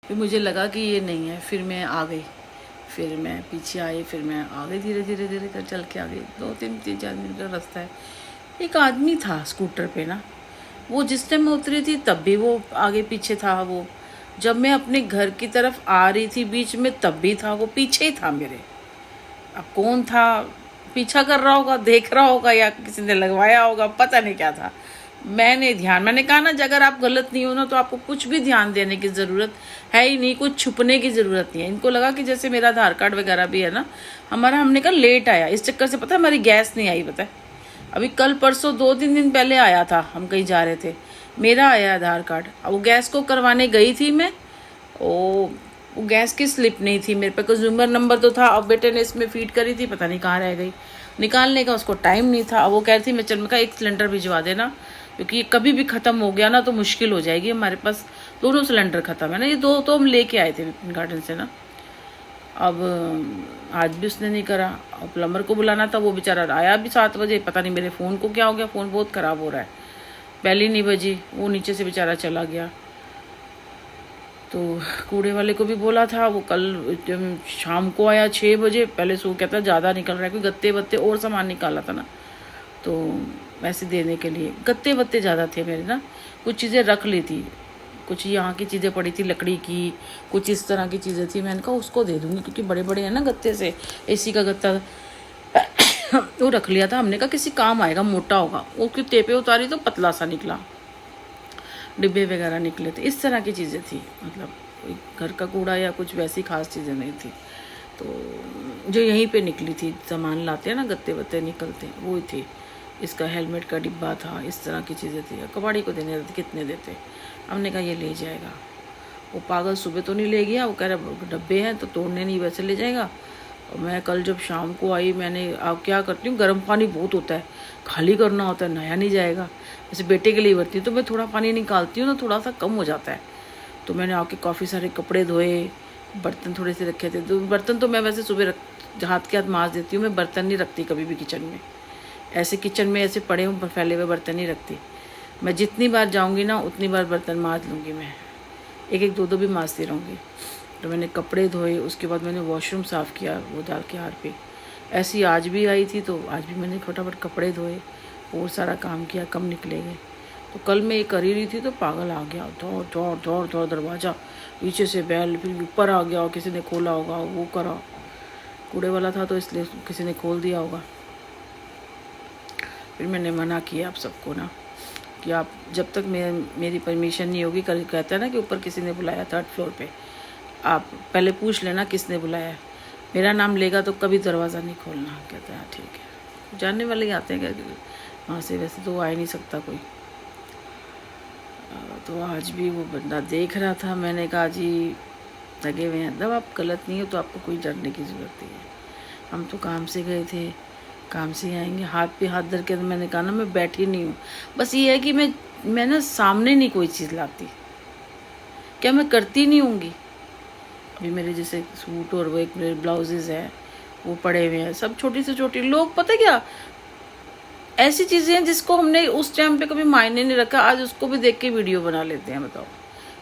फिर मुझे लगा कि ये नहीं है, फिर मैं आ गई, फिर मैं पीछे आई, फिर मैं आ गई, धीरे धीरे धीरे कर चल के आ गई। 2-3 4 मिनट का रास्ता है। एक आदमी था स्कूटर पे ना, वो जिस टाइम मैं उतरी थी तब भी वो आगे पीछे था। वो जब मैं अपने घर की तरफ आ रही थी बीच में तब भी था, वो पीछे ही था मेरे। अब कौन था, पीछा कर रहा होगा, देख रहा होगा, या किसी ने लगवाया होगा, पता नहीं क्या था। मैंने कहा ना, अगर आप गलत नहीं हो ना तो आपको कुछ भी ध्यान देने की ज़रूरत है ही नहीं, कुछ छुपने की ज़रूरत नहीं है। इनको लगा कि जैसे मेरा आधार कार्ड वगैरह भी है ना हमारा, हमने कहा लेट आया, इस चक्कर से पता है हमारी गैस नहीं आई। पता है अभी कल परसों 2-3 दिन पहले आया था, हम कहीं जा रहे थे, मेरा आया आधार कार्ड। अब वो गैस को करवाने गई थी मैं, वो गैस की स्लिप नहीं थी मेरे पे, कंज्यूमर नंबर तो था, अब बेटे ने इसमें फीड करी थी, पता नहीं कहाँ रह गई, निकालने का उसको टाइम नहीं था। अब वो कह रही थी मैं चल, मैं कहा 1 सिलेंडर भिजवा देना, क्योंकि ये कभी भी ख़त्म हो गया ना तो मुश्किल हो जाएगी। हमारे पास दोनों सिलेंडर ख़त्म है ना, ये 2 तो हम लेके आए थे विपिन गार्डन से ना। अब आज भी उसने नहीं करा। अब प्लम्बर को बुलाना था, वो बेचारा आया भी 7 बजे, पता नहीं मेरे फ़ोन को क्या हो गया, फ़ोन बहुत ख़राब हो रहा है। बेल ही नहीं बजी, वो नीचे से बेचारा चला गया। तो कूड़े वाले को भी बोला था, वो कल शाम को आया 6 बजे, पहले सो कहता ज़्यादा निकल रहा है, क्योंकि गत्ते वत्ते और सामान निकाला था ना, तो वैसे देने के लिए गत्ते वत्ते ज़्यादा थे मेरे ना। कुछ चीज़ें रख ली थी, कुछ यहाँ की चीज़ें पड़ी थी लकड़ी की, कुछ इस तरह की चीज़ें थी। मैंने कहा उसको दे दूँगी, क्योंकि बड़े बड़े हैं ना गत्ते से, एसी का गत्ता वो रख लिया था। हमने कहा किसी काम आएगा, मोटा होगा। उसकी टेपे उतारी तो पतला सा निकला, डिब्बे वगैरह निकले थे, इस तरह की चीज़ें थी। मतलब कोई घर का कूड़ा या कुछ वैसी खास चीज़ें नहीं थी। तो जो यहीं पे निकली थी, सामान लाते हैं ना गत्ते वत्ते निकलते हैं, वो थी। इसका हेलमेट का डिब्बा था, इस तरह की चीज़ें थी। कबाड़ी को देने रहते, कितने देते, हमने कहा ये ले जाएगा। वो पागल सुबह तो नहीं ले गया, वो कह रहा डब्बे हैं तो तोड़ने नहीं, वैसे ले जाएगा। और मैं कल जब शाम को आई, मैंने अब क्या करती हूँ, गर्म पानी बहुत होता है, खाली करना होता है, नया नहीं जाएगा। जैसे बेटे के लिए भरती हूँ तो मैं थोड़ा पानी निकालती हूँ ना, थोड़ा सा कम हो जाता है। तो मैंने आके काफ़ी सारे कपड़े धोए, बर्तन थोड़े से रखे थे। तो बर्तन तो मैं वैसे सुबह हाथ के हाथ मांज देती हूँ, मैं बर्तन नहीं रखती कभी भी किचन में। ऐसे किचन में ऐसे पड़े हूँ फैले हुए बर्तन नहीं रखती मैं। जितनी बार जाऊँगी ना उतनी बार बर्तन मांज लूँगी मैं, 1-1 2-2 भी मांजती रहूँगी। तो मैंने कपड़े धोए, उसके बाद मैंने वॉशरूम साफ़ किया वो डाल के हार पे। ऐसी आज भी आई थी तो आज भी मैंने फटाफट कपड़े धोए और सारा काम किया, कम निकले गए। तो कल मैं ये कर ही रही थी तो पागल आ गया, दौड़ दौड़ दौड़ दौड़, दरवाज़ा पीछे से बैल, फिर ऊपर आ गया, किसी ने खोला होगा, वो करा। कूड़े वाला था तो इसलिए किसी ने खोल दिया होगा। फिर मैंने मना किया आप सबको ना कि आप जब तक मेरी परमिशन नहीं होगी, कल कहता है ना कि ऊपर किसी ने बुलाया 3rd फ्लोर पे, आप पहले पूछ लेना किसने बुलाया है, मेरा नाम लेगा तो कभी दरवाज़ा नहीं खोलना। कहता है ठीक है, जानने वाले ही आते हैं वहाँ से, वैसे तो आ ही नहीं सकता कोई। तो आज भी वो बंदा देख रहा था, मैंने कहा जी लगे हुए हैं, जब आप गलत नहीं हो तो आपको कोई डरने की ज़रूरत नहीं है। हम तो काम से गए थे, काम से आएंगे, हाथ पे हाथ धर के। मैंने कहा ना मैं बैठी नहीं हूँ, बस ये है कि मैं ना सामने नहीं कोई चीज़ लाती, क्या मैं करती नहीं होंगी। अभी मेरे जैसे सूट और वो एक मेरे ब्लाउजेज़ हैं वो पड़े हुए हैं, सब छोटी से छोटी। लोग पता क्या ऐसी चीज़ें हैं जिसको हमने उस टाइम पे कभी मायने नहीं रखा, आज उसको भी देख के वीडियो बना लेते हैं। बताओ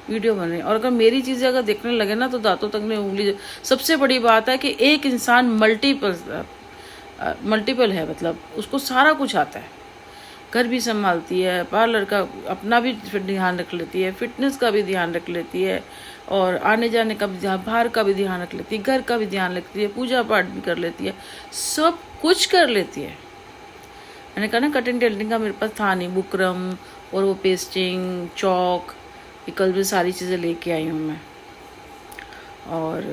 वीडियो बने, और अगर मेरी चीज़ें अगर देखने लगे ना तो दांतों तक में उंगली। सबसे बड़ी बात है कि एक इंसान मल्टीपल है, मतलब उसको सारा कुछ आता है। घर भी संभालती है, पार्लर का अपना भी ध्यान रख लेती है, फिटनेस का भी ध्यान रख लेती है, और आने जाने का भी ध्यान, बाहर का भी ध्यान रख लेती है, घर का भी ध्यान रखती है, पूजा पाठ भी कर लेती है, सब कुछ कर लेती है। मैंने कहा ना कटिंग टेल्टिंग का मेरे पास था नहीं, बुकरम और वो पेस्टिंग चौक, ये कल भी सारी चीज़ें लेके आई हूँ मैं। और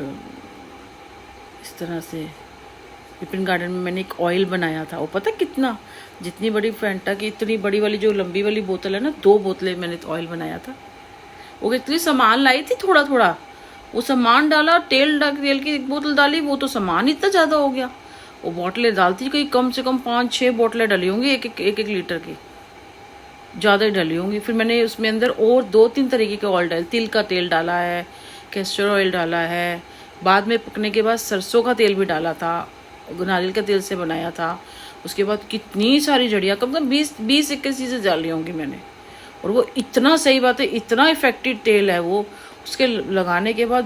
इस तरह से विपिन गार्डन में मैंने एक ऑयल बनाया था, वो पता कितना, जितनी बड़ी फैंटा की इतनी बड़ी वाली जो लंबी वाली बोतल है ना, 2 बोतलें मैंने ऑयल बनाया था। वो इतनी सामान लाई थी, थोड़ा थोड़ा वो सामान डाला, तेल की 1 बोतल डाली, वो तो सामान इतना ज़्यादा हो गया। वो बोतलें डालती कहीं कम से कम 5-6 बोतलें डली होंगी, एक लीटर की, ज़्यादा ही डली होंगी। फिर मैंने उसमें अंदर और 2-3 तरीके के ऑयल डाले, तिल का तेल डाला है, कैस्टर ऑयल डाला है, बाद में पकने के बाद सरसों का तेल भी डाला था, नारियल के तेल से बनाया था। उसके बाद कितनी सारी जड़ियाँ, कम से कम 20-21 चीज़ें डाली होंगी मैंने। और वो इतना, सही बात है, इतना इफेक्टिव तेल है वो उसके लगाने के बाद